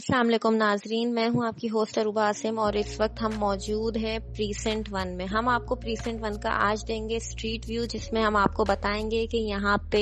अस्सलाम वालेकुम नाजरीन, मैं हूं आपकी होस्ट अरूबा आसिम और इस वक्त हम मौजूद हैं प्रीसेंट 1 में। हम आपको प्रीसेंट 1 का आज देंगे स्ट्रीट व्यू, जिसमें हम आपको बताएंगे कि यहाँ पे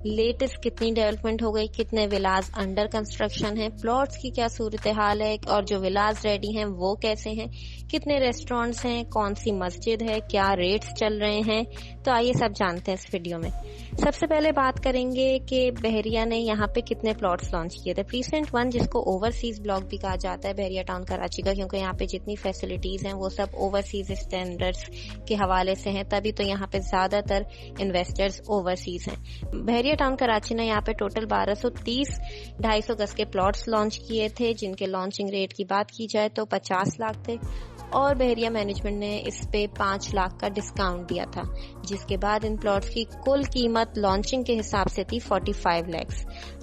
लेटेस्ट कितनी डेवलपमेंट हो गई, कितने विलाज अंडर कंस्ट्रक्शन हैं, प्लॉट्स की क्या सूरत हाल है और जो विलाज रेडी हैं वो कैसे हैं, कितने रेस्टोरेंट्स हैं, कौन सी मस्जिद है, क्या रेट्स चल रहे हैं। तो आइए सब जानते हैं इस वीडियो में। सबसे पहले बात करेंगे कि बहरिया ने यहाँ पे कितने प्लॉट्स लॉन्च किए थे। प्रीसेंट 1 जिसको ओवरसीज ब्लॉक भी कहा जाता है बहरिया टाउन कराची का, क्योंकि यहाँ पे जितनी फैसिलिटीज हैं वो सब ओवरसीज स्टैंडर्ड्स के हवाले से हैं, तभी तो यहाँ पे ज्यादातर इन्वेस्टर्स ओवरसीज हैं। बहरिया टाउन कराची ने यहाँ पे टोटल 1230 250 गज के प्लॉट्स लॉन्च किए थे, जिनके लॉन्चिंग रेट की बात की जाए तो 50 लाख थे और बहरिया मैनेजमेंट ने इस पे 5 लाख का डिस्काउंट दिया था, जिसके बाद इन प्लॉट्स की कुल कीमत लॉन्चिंग के हिसाब से थी 45 लाख।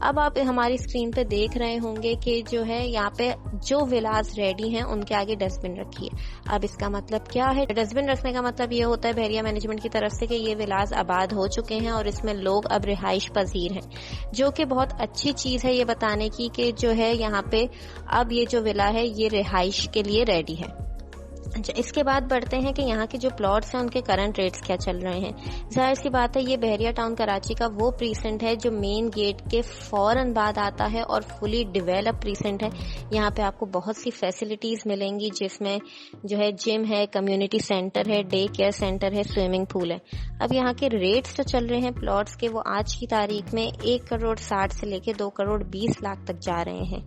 अब आप हमारी स्क्रीन पे देख रहे होंगे कि जो है यहाँ पे जो विलास रेडी हैं उनके आगे डस्टबिन रखी है। अब इसका मतलब क्या है? डस्टबिन रखने का मतलब ये होता है बहरिया मैनेजमेंट की तरफ से कि ये विलास आबाद हो चुके हैं और इसमें लोग अब रिहाइश पजीर हैं, जो कि बहुत अच्छी चीज है ये बताने की कि जो है यहाँ पे अब ये जो विला है ये रिहाइश के लिए रेडी है। इसके बाद बढ़ते हैं कि यहाँ के जो प्लॉट्स हैं उनके करंट रेट्स क्या चल रहे हैं। जाहिर सी बात है ये बहरिया टाउन कराची का वो प्रीसेंट है जो मेन गेट के फौरन बाद आता है और फुली डिवेलप प्रीसेंट है। यहाँ पे आपको बहुत सी फैसिलिटीज मिलेंगी, जिसमें जो है जिम है, कम्युनिटी सेंटर है, डे केयर सेंटर है, स्विमिंग पूल है। अब यहाँ के रेट्स जो चल रहे हैं प्लॉट्स के वो आज की तारीख में 1 करोड़ 60 से लेके 2 करोड़ 20 लाख तक जा रहे हैं।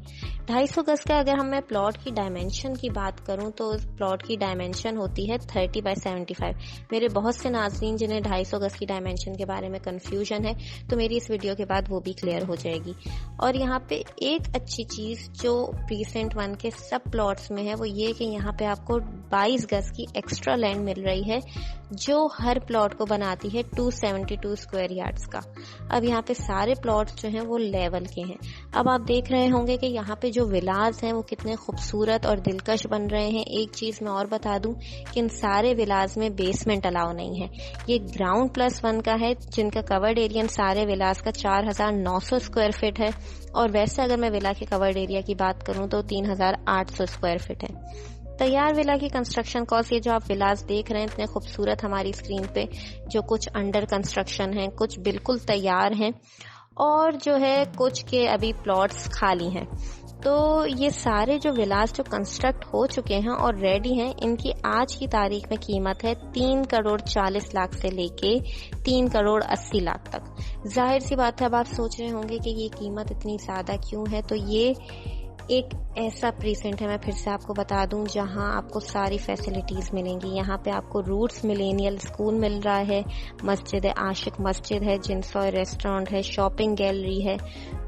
250 गज का अगर मैं प्लॉट की डायमेंशन की बात करूं तो प्लॉट की डायमेंशन होती है 30 बाय 75। मेरे बहुत से नाज़रीन जिन्हें 250 गज की डायमेंशन के बारे में कंफ्यूजन है, तो मेरी इस वीडियो के बाद वो भी क्लियर हो जाएगी। और यहाँ पे एक अच्छी चीज जो प्रीसेंट 1 के सब प्लॉट्स में है वो ये कि यहाँ पे आपको 22 गज की एक्स्ट्रा लैंड मिल रही है, जो हर प्लॉट को बनाती है 272 स्क्वायर यार्ड्स का। अब यहाँ पे सारे प्लॉट्स जो हैं वो लेवल के हैं। अब आप देख रहे होंगे कि यहाँ पे जो विलाज हैं वो कितने खूबसूरत और दिलकश बन रहे हैं। एक चीज मैं और बता दूं कि इन सारे विलाज में बेसमेंट अलाउ नहीं है। ये ग्राउंड प्लस 1 का है, जिनका कवर्ड एरिया सारे विलाज का 4900 स्क्वायर फीट है, और वैसे अगर मैं विला के कवर्ड एरिया की बात करूं तो 3800 स्क्वायर फीट है। तैयार विला की कंस्ट्रक्शन कॉस्ट, ये जो आप विलास देख रहे हैं इतने खूबसूरत हमारी स्क्रीन पे, जो कुछ अंडर कंस्ट्रक्शन हैं, कुछ बिल्कुल तैयार हैं और जो है कुछ के अभी प्लॉट्स खाली हैं। तो ये सारे जो विलास जो कंस्ट्रक्ट हो चुके हैं और रेडी हैं, इनकी आज की तारीख में कीमत है 3 करोड़ 40 लाख से लेके 3 करोड़ 80 लाख तक। जाहिर सी बात है, अब आप सोच रहे होंगे कि ये कीमत इतनी ज्यादा क्यों है। तो ये एक ऐसा प्रीसेंट है, मैं फिर से आपको बता दूं, जहां आपको सारी फैसिलिटीज मिलेंगी। यहाँ पे आपको रूट्स मिलेनियल स्कूल मिल रहा है, मस्जिद आशिक मस्जिद है, जिनसॉय रेस्टोरेंट है, शॉपिंग गैलरी है।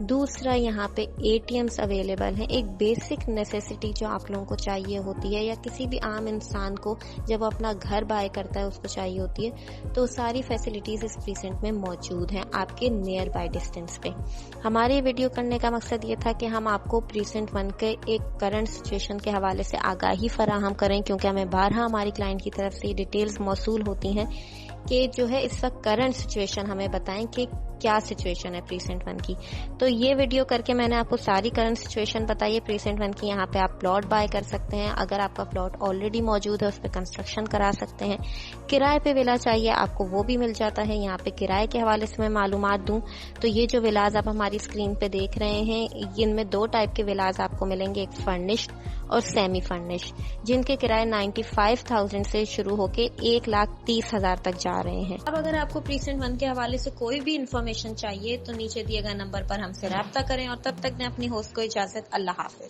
दूसरा यहाँ पे एटीएम्स अवेलेबल हैं। एक बेसिक नेसेसिटी जो आप लोगों को चाहिए होती है या किसी भी आम इंसान को जब वो अपना घर बाय करता है उसको चाहिए होती है, तो सारी फैसिलिटीज इस प्रीसेंट में मौजूद हैं आपके नियर बाय डिस्टेंस पे। हमारे वीडियो करने का मकसद ये था कि हम आपको प्रीसेंट 1 के एक करंट सिचुएशन के हवाले से आगाही फराहम करें, क्योंकि हमें बारहा हमारी क्लाइंट की तरफ से डिटेल्स मौसूल होती हैं कि जो है इस वक्त करंट सिचुएशन हमें बताएं कि क्या सिचुएशन है प्रीसेंट 1 की। तो ये वीडियो करके मैंने आपको सारी करंट सिचुएशन बताई है प्रीसेंट 1 की। यहाँ पे आप प्लॉट बाय कर सकते हैं, अगर आपका प्लॉट ऑलरेडी मौजूद है उस पर कंस्ट्रक्शन करा सकते हैं। किराए पे विला चाहिए आपको वो भी मिल जाता है। यहाँ पे किराए के हवाले से मैं मालूमात दूं तो ये जो विलाज आप हमारी स्क्रीन पे देख रहे हैं, इनमें 2 टाइप के विलाज आपको मिलेंगे, एक फर्निश्ड और सेमी फर्निश्ड, जिनके किराए 95,000 से शुरू होके 1,30,000 तक जा रहे हैं। अब अगर आपको प्रीसेंट 1 के हवाले से कोई भी इंफॉर्मेशन चाहिए तो नीचे दिए गए नंबर पर हमसे राब्ता करें, और तब तक मैं अपनी होस्ट को इजाजत। अल्लाह हाफिज।